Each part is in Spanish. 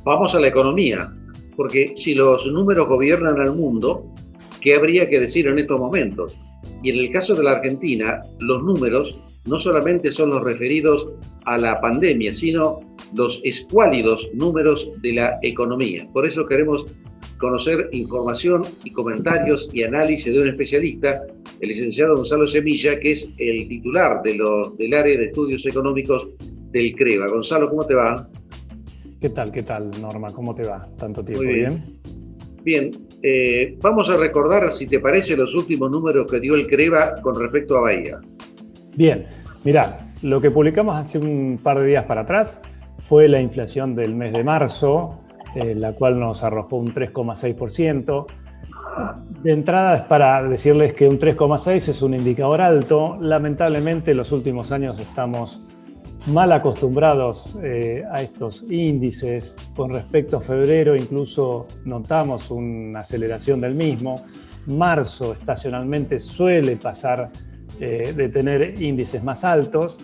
Vamos a la economía, porque si los números gobiernan al mundo, ¿qué habría que decir en estos momentos? Y en el caso de la Argentina, los números no solamente son los referidos a la pandemia, sino los escuálidos números de la economía. Por eso queremos conocer información y comentarios y análisis de un especialista, el licenciado Gonzalo Semilla, que es el titular del área de estudios económicos del CREVA. Gonzalo, ¿cómo te va? ¿Qué tal, Norma? ¿Cómo te va? ¿Tanto tiempo? Muy bien. Bien, vamos a recordar, si te parece, los últimos números que dio el CREVA con respecto a Bahía. Bien, mirá, lo que publicamos hace un par de días para atrás fue la inflación del mes de marzo, la cual nos arrojó un 3,6%. De entrada es para decirles que un 3,6 es un indicador alto. Lamentablemente, en los últimos años estamos mal acostumbrados a estos índices. Con respecto a febrero, incluso notamos una aceleración del mismo. Marzo, estacionalmente, suele pasar de tener índices más altos,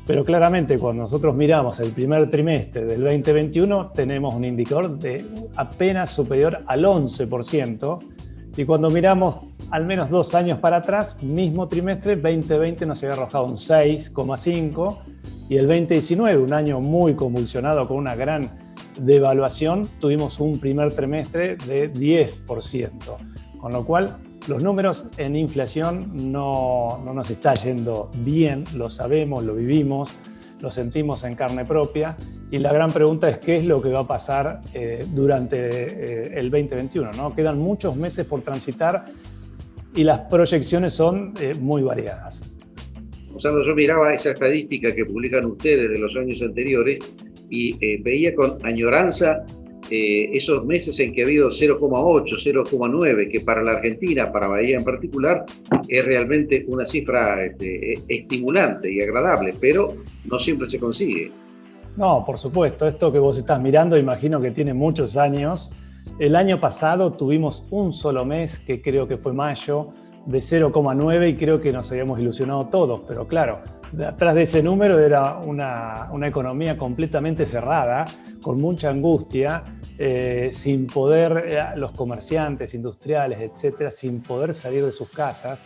pero claramente cuando nosotros miramos el primer trimestre del 2021, tenemos un indicador de apenas superior al 11%, y cuando miramos al menos 2 años para atrás, mismo trimestre, 2020 nos había arrojado un 6,5%, y el 2019, un año muy convulsionado con una gran devaluación, tuvimos un primer trimestre de 10%, con lo cual los números en inflación no nos está yendo bien, lo sabemos, lo vivimos, lo sentimos en carne propia, y la gran pregunta es qué es lo que va a pasar durante el 2021, ¿no? Quedan muchos meses por transitar y las proyecciones son muy variadas. O sea, yo miraba esa estadística que publican ustedes de los años anteriores y veía con añoranza esos meses en que ha habido 0,8, 0,9, que para la Argentina, para Bahía en particular, es realmente una cifra estimulante y agradable, pero no siempre se consigue. No, por supuesto, esto que vos estás mirando imagino que tiene muchos años. El año pasado tuvimos un solo mes, que creo que fue mayo, de 0,9, y creo que nos habíamos ilusionado todos, pero claro, detrás de ese número era una economía completamente cerrada, con mucha angustia, sin poder, los comerciantes, industriales, etcétera, sin poder salir de sus casas.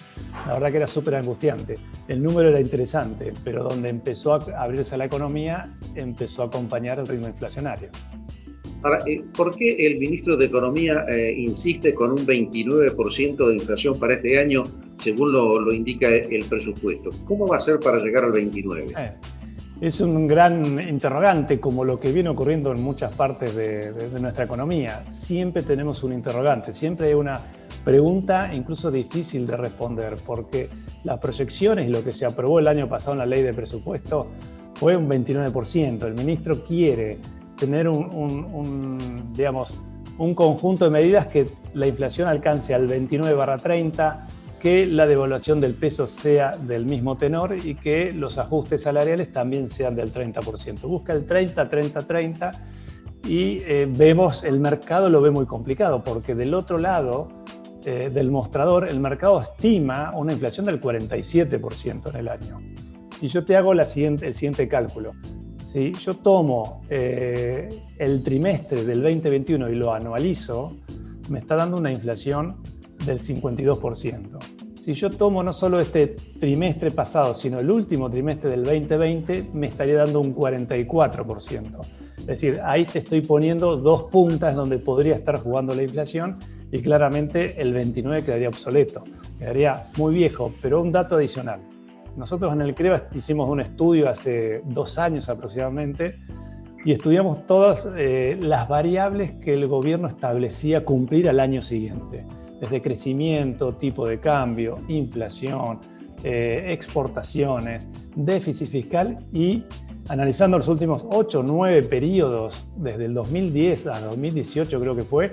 La verdad que era súper angustiante. El número era interesante, pero donde empezó a abrirse la economía, empezó a acompañar el ritmo inflacionario. Ahora, ¿por qué el ministro de Economía insiste con un 29% de inflación para este año, según lo indica el presupuesto? ¿Cómo va a ser para llegar al 29%? Es un gran interrogante, como lo que viene ocurriendo en muchas partes de nuestra economía. Siempre tenemos un interrogante, siempre hay una pregunta incluso difícil de responder, porque las proyecciones y lo que se aprobó el año pasado en la ley de presupuesto fue un 29%. El ministro quiere tener digamos, un conjunto de medidas que la inflación alcance al 29/30, que la devaluación del peso sea del mismo tenor y que los ajustes salariales también sean del 30%. Busca el 30-30-30 y vemos, el mercado lo ve muy complicado, porque del otro lado del mostrador, el mercado estima una inflación del 47% en el año. Y yo te hago el siguiente cálculo. Si yo tomo el trimestre del 2021 y lo anualizo, me está dando una inflación del 52%. Si yo tomo no solo este trimestre pasado, sino el último trimestre del 2020, me estaría dando un 44%. Es decir, ahí te estoy poniendo 2 puntas donde podría estar jugando la inflación, y claramente el 29 quedaría obsoleto, quedaría muy viejo. Pero un dato adicional. Nosotros en el CREVA hicimos un estudio hace 2 años aproximadamente y estudiamos todas las variables que el gobierno establecía cumplir al año siguiente, desde crecimiento, tipo de cambio, inflación, exportaciones, déficit fiscal, y analizando los últimos 8 o 9 periodos, desde el 2010 a 2018 creo que fue,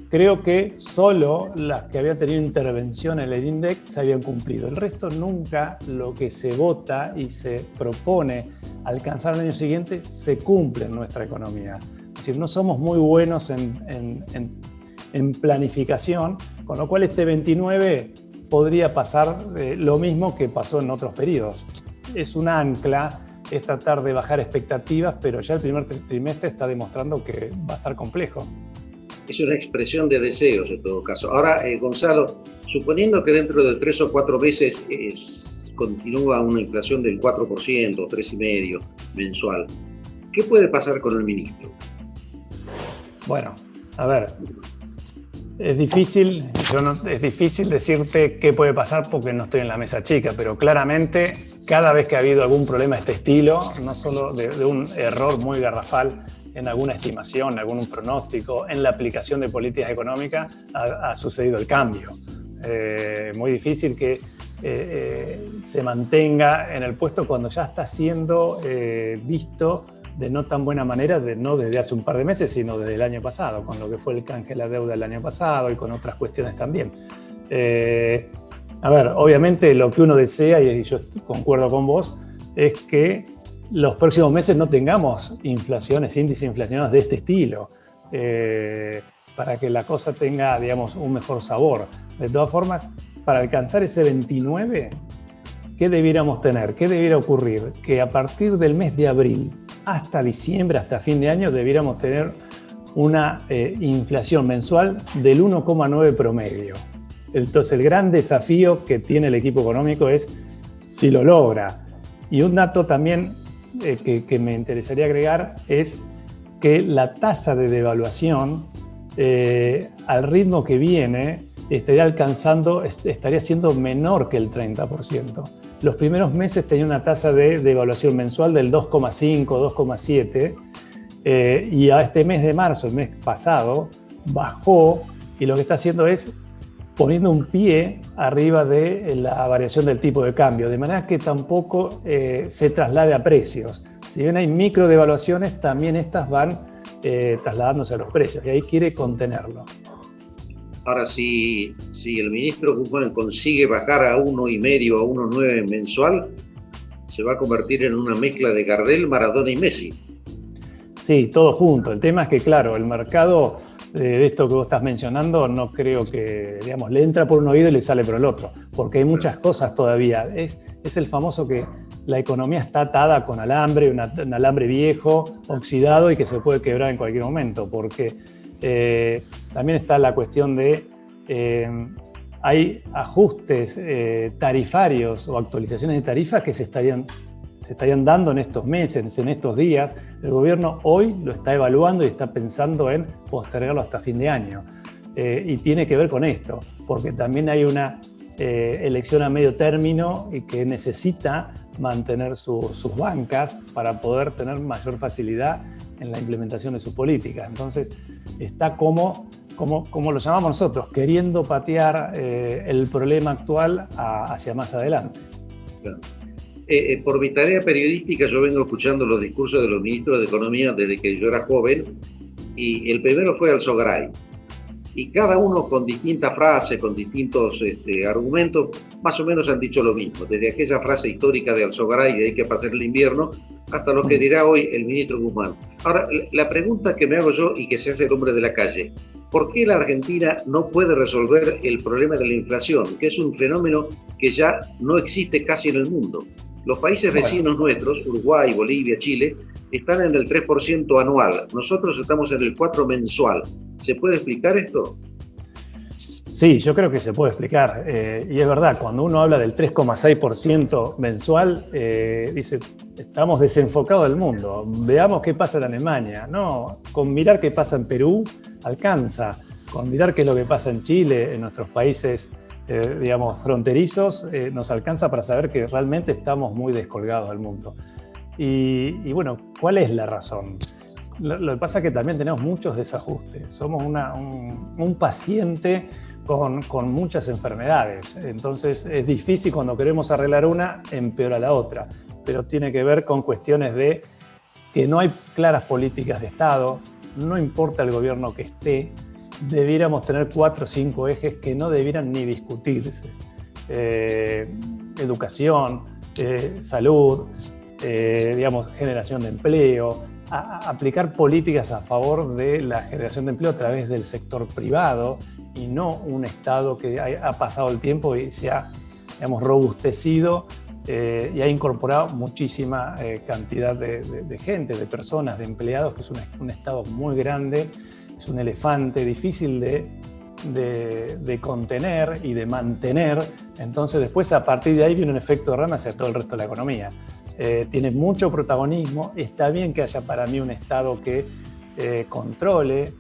creo que solo las que habían tenido intervención en el INDEC se habían cumplido. El resto nunca lo que se vota y se propone alcanzar el año siguiente se cumple en nuestra economía. Es decir, no somos muy buenos en planificación, con lo cual este 29 podría pasar lo mismo que pasó en otros periodos. Es un ancla es tratar de bajar expectativas, pero ya el primer trimestre está demostrando que va a estar complejo. Es una expresión de deseos en todo caso. Ahora, Gonzalo, suponiendo que dentro de 3 o 4 meses continúa una inflación del 4%, 3,5% mensual, ¿qué puede pasar con el ministro? Bueno, a ver, es difícil decirte qué puede pasar porque no estoy en la mesa chica, pero claramente cada vez que ha habido algún problema de este estilo, no solo de un error muy garrafal en alguna estimación, en algún pronóstico, en la aplicación de políticas económicas, ha sucedido el cambio. Muy difícil que se mantenga en el puesto cuando ya está siendo visto de no tan buena manera, no desde hace un par de meses, sino desde el año pasado, con lo que fue el canje de la deuda del año pasado y con otras cuestiones también. A ver, obviamente lo que uno desea, y yo concuerdo con vos, es que los próximos meses no tengamos índices inflacionarios de este estilo, para que la cosa tenga, digamos, un mejor sabor. De todas formas, para alcanzar ese 29, ¿qué debiéramos tener? ¿Qué debiera ocurrir? Que a partir del mes de abril hasta diciembre, hasta fin de año, debiéramos tener una inflación mensual del 1,9 promedio. Entonces, el gran desafío que tiene el equipo económico es si lo logra. Y un dato también que me interesaría agregar es que la tasa de devaluación, al ritmo que viene, estaría siendo menor que el 30%. Los primeros meses tenía una tasa de devaluación mensual del 2,5, 2,7, y a este mes de marzo, el mes pasado, bajó, y lo que está haciendo es poniendo un pie arriba de la variación del tipo de cambio, de manera que tampoco se traslade a precios. Si bien hay micro devaluaciones, también estas van trasladándose a los precios, y ahí quiere contenerlo. Ahora, si el ministro Guzmán consigue bajar a 1,5, a 1,9 mensual, se va a convertir en una mezcla de Gardel, Maradona y Messi. Sí, todo junto. El tema es que, claro, el mercado de esto que vos estás mencionando, no creo que, digamos, le entra por un oído y le sale por el otro, porque hay muchas cosas todavía. Es el famoso que la economía está atada con alambre, un alambre viejo, oxidado y que se puede quebrar en cualquier momento, porque también está la cuestión de hay ajustes tarifarios o actualizaciones de tarifas que se estarían dando en estos meses, en estos días. El gobierno hoy lo está evaluando y está pensando en postergarlo hasta fin de año. Y tiene que ver con esto, porque también hay una elección a medio término y que necesita mantener sus bancas para poder tener mayor facilidad en la implementación de su política. Entonces, está como lo llamamos nosotros, queriendo patear el problema actual hacia más adelante. Claro. Por mi tarea periodística yo vengo escuchando los discursos de los ministros de Economía desde que yo era joven, y el primero fue Alzogaray, y cada uno con distintas frases, con distintos argumentos, más o menos han dicho lo mismo, desde aquella frase histórica de Alzogaray de hay que pasar el invierno, hasta lo que dirá hoy el ministro Guzmán. Ahora, la pregunta que me hago yo y que se hace el hombre de la calle: ¿por qué la Argentina no puede resolver el problema de la inflación, que es un fenómeno que ya no existe casi en el mundo? Los países vecinos nuestros, Uruguay, Bolivia, Chile, están en el 3% anual. Nosotros estamos en el 4% mensual. ¿Se puede explicar esto? Sí, yo creo que se puede explicar. Y es verdad, cuando uno habla del 3,6% mensual, dice, estamos desenfocados del mundo. Veamos qué pasa en Alemania. No, con mirar qué pasa en Perú, alcanza. Con mirar qué es lo que pasa en Chile, en nuestros países digamos, fronterizos, nos alcanza para saber que realmente estamos muy descolgados del mundo. Y bueno, ¿cuál es la razón? Lo que pasa es que también tenemos muchos desajustes. Somos un paciente con muchas enfermedades. Entonces es difícil cuando queremos arreglar una, empeora la otra. Pero tiene que ver con cuestiones de que no hay claras políticas de Estado, no importa el gobierno que esté, debiéramos tener 4 o 5 ejes que no debieran ni discutirse. Educación, salud, digamos, generación de empleo, aplicar políticas a favor de la generación de empleo a través del sector privado y no un Estado que ha pasado el tiempo y se ha, digamos, robustecido y ha incorporado muchísima cantidad de gente, de personas, de empleados, que es un Estado muy grande, es un elefante difícil de contener y de mantener. Entonces después, a partir de ahí, viene un efecto de rama hacia todo el resto de la economía. Tiene mucho protagonismo. Está bien que haya para mí un Estado que controle,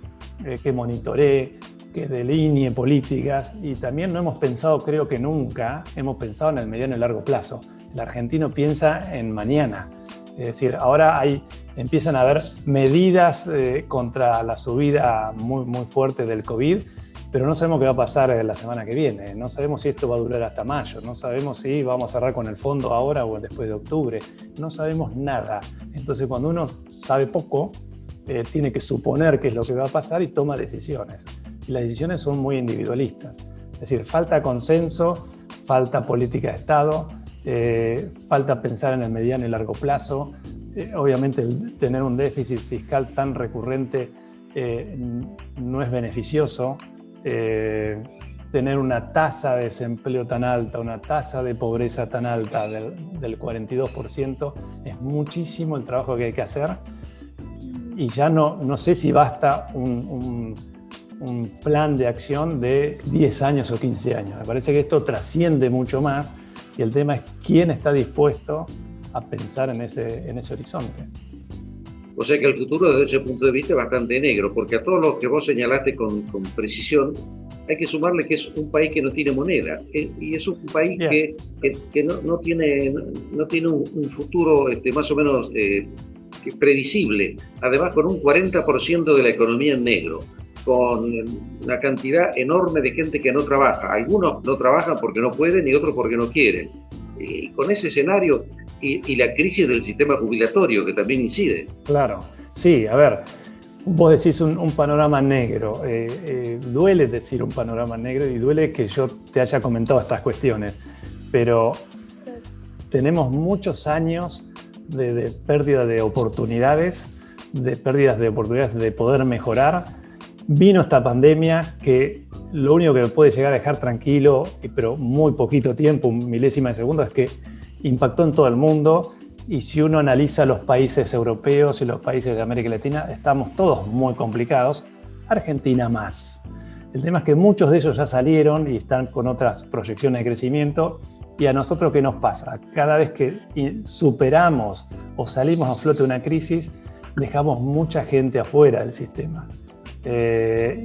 que monitoree, que delinee políticas, y también no hemos pensado, creo que nunca, hemos pensado en el mediano y largo plazo. El argentino piensa en mañana. Es decir, ahora empiezan a haber medidas contra la subida muy, muy fuerte del COVID, pero no sabemos qué va a pasar la semana que viene. No sabemos si esto va a durar hasta mayo. No sabemos si vamos a cerrar con el fondo ahora o después de octubre. No sabemos nada. Entonces, cuando uno sabe poco, tiene que suponer qué es lo que va a pasar y toma decisiones. Y las decisiones son muy individualistas. Es decir, falta consenso, falta política de Estado, falta pensar en el mediano y largo plazo. Obviamente, tener un déficit fiscal tan recurrente no es beneficioso. Tener una tasa de desempleo tan alta, una tasa de pobreza tan alta del 42%, es muchísimo el trabajo que hay que hacer. Y ya no sé si basta un plan de acción de 10 años o 15 años. Me parece que esto trasciende mucho más, y el tema es quién está dispuesto a pensar en ese horizonte. O sea que el futuro desde ese punto de vista es bastante negro, porque a todo lo que vos señalaste con precisión, hay que sumarle que es un país que no tiene moneda, y es un país que no tiene un futuro más o menos previsible, además con un 40% de la economía en negro, con una cantidad enorme de gente que no trabaja. Algunos no trabajan porque no pueden y otros porque no quieren. Y con ese escenario y la crisis del sistema jubilatorio que también incide. Claro, sí, a ver, vos decís un panorama negro. Duele decir un panorama negro y duele que yo te haya comentado estas cuestiones, pero tenemos muchos años de pérdida de oportunidades, de poder mejorar. Vino esta pandemia que lo único que me puede llegar a dejar tranquilo, pero muy poquito tiempo, un milésima de segundo, es que impactó en todo el mundo, y si uno analiza los países europeos y los países de América Latina, estamos todos muy complicados, Argentina más. El tema es que muchos de ellos ya salieron y están con otras proyecciones de crecimiento, y a nosotros, ¿qué nos pasa? Cada vez que superamos o salimos a flote de una crisis, dejamos mucha gente afuera del sistema.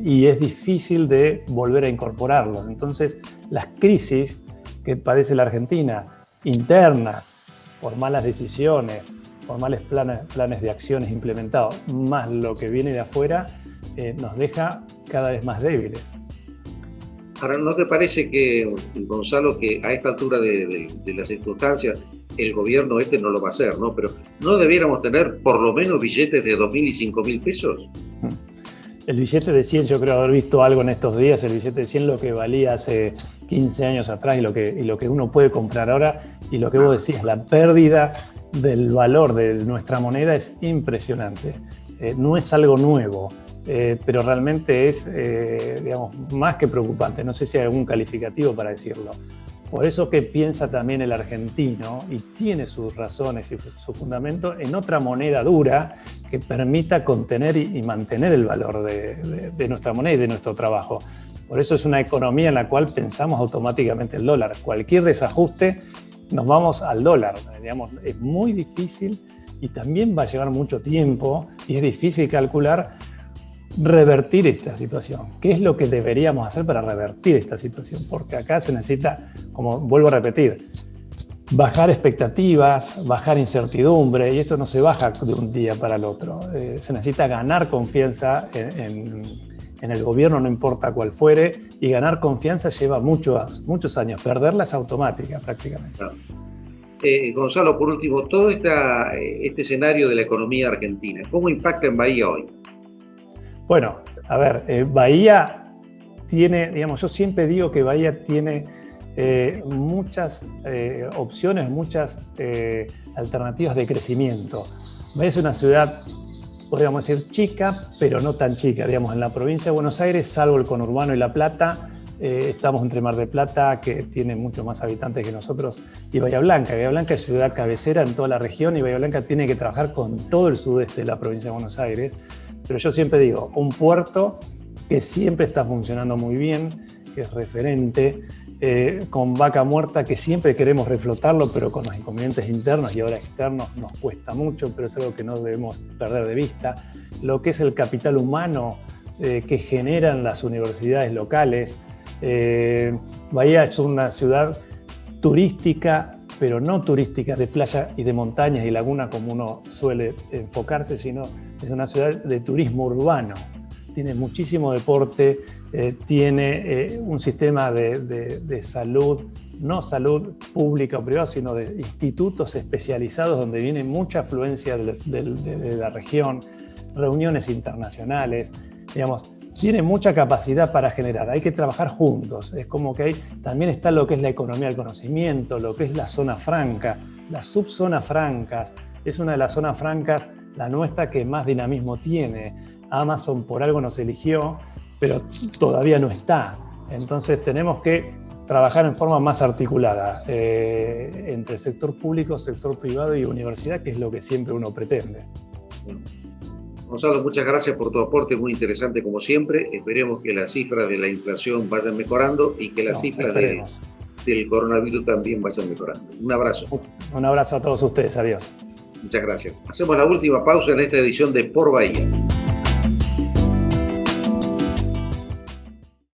Y es difícil de volver a incorporarlos. Entonces, las crisis que padece la Argentina, internas, por malas decisiones, por malos planes de acciones implementados, más lo que viene de afuera, nos deja cada vez más débiles. Ahora, ¿no te parece que, Gonzalo, que a esta altura de las circunstancias el gobierno no lo va a hacer, ¿no? Pero ¿no debiéramos tener por lo menos billetes de 2.000 y 5.000 pesos? El billete de 100, yo creo haber visto algo en estos días, el billete de 100 lo que valía hace 15 años atrás y lo que uno puede comprar ahora, y lo que vos decís, la pérdida del valor de nuestra moneda es impresionante. No es algo nuevo, pero realmente es, digamos, más que preocupante. No sé si hay algún calificativo para decirlo. Por eso que piensa también el argentino, y tiene sus razones y su fundamento, en otra moneda dura que permita contener y mantener el valor de nuestra moneda y de nuestro trabajo. Por eso es una economía en la cual pensamos automáticamente el dólar. Cualquier desajuste, nos vamos al dólar. Digamos, es muy difícil, y también va a llevar mucho tiempo, y es difícil calcular revertir esta situación. ¿Qué es lo que deberíamos hacer para revertir esta situación? Porque acá se necesita, como vuelvo a repetir, bajar expectativas, bajar incertidumbre, y esto no se baja de un día para el otro. Se necesita ganar confianza en el gobierno, no importa cuál fuere, y ganar confianza lleva muchos años. Perderla es automática prácticamente. Claro. Gonzalo, por último, todo este escenario de la economía argentina, ¿cómo impacta en Bahía hoy? Bueno, a ver, Bahía tiene, digamos, yo siempre digo que Bahía tiene muchas opciones, muchas alternativas de crecimiento. Bahía es una ciudad, podríamos decir, chica, pero no tan chica. Digamos, en la provincia de Buenos Aires, salvo el conurbano y La Plata, Estamos entre Mar del Plata, que tiene muchos más habitantes que nosotros, y Bahía Blanca. Bahía Blanca es ciudad cabecera en toda la región y Bahía Blanca tiene que trabajar con todo el sudeste de la provincia de Buenos Aires. Pero yo siempre digo, un puerto que siempre está funcionando muy bien, que es referente, con Vaca Muerta, que siempre queremos reflotarlo, pero con los inconvenientes internos y ahora externos nos cuesta mucho, pero es algo que no debemos perder de vista. Lo que es el capital humano que generan las universidades locales. Bahía es una ciudad turística, pero no turística de playa y de montañas y laguna como uno suele enfocarse, sino es una ciudad de turismo urbano. Tiene muchísimo deporte, tiene un sistema de salud, no salud pública o privada, sino de institutos especializados donde viene mucha afluencia de la región, reuniones internacionales, digamos, tiene mucha capacidad para generar, hay que trabajar juntos. Es como que también está lo que es la economía del conocimiento, lo que es la zona franca, las subzonas francas. Es una de las zonas francas, la nuestra, que más dinamismo tiene. Amazon por algo nos eligió, pero todavía no está. Entonces tenemos que trabajar en forma más articulada entre sector público, sector privado y universidad, que es lo que siempre uno pretende. Gonzalo, muchas gracias por tu aporte, muy interesante como siempre. Esperemos que las cifras de la inflación vayan mejorando y que las cifras del coronavirus también vayan mejorando. Un abrazo. Un abrazo a todos ustedes, adiós. Muchas gracias. Hacemos la última pausa en esta edición de Por Bahía.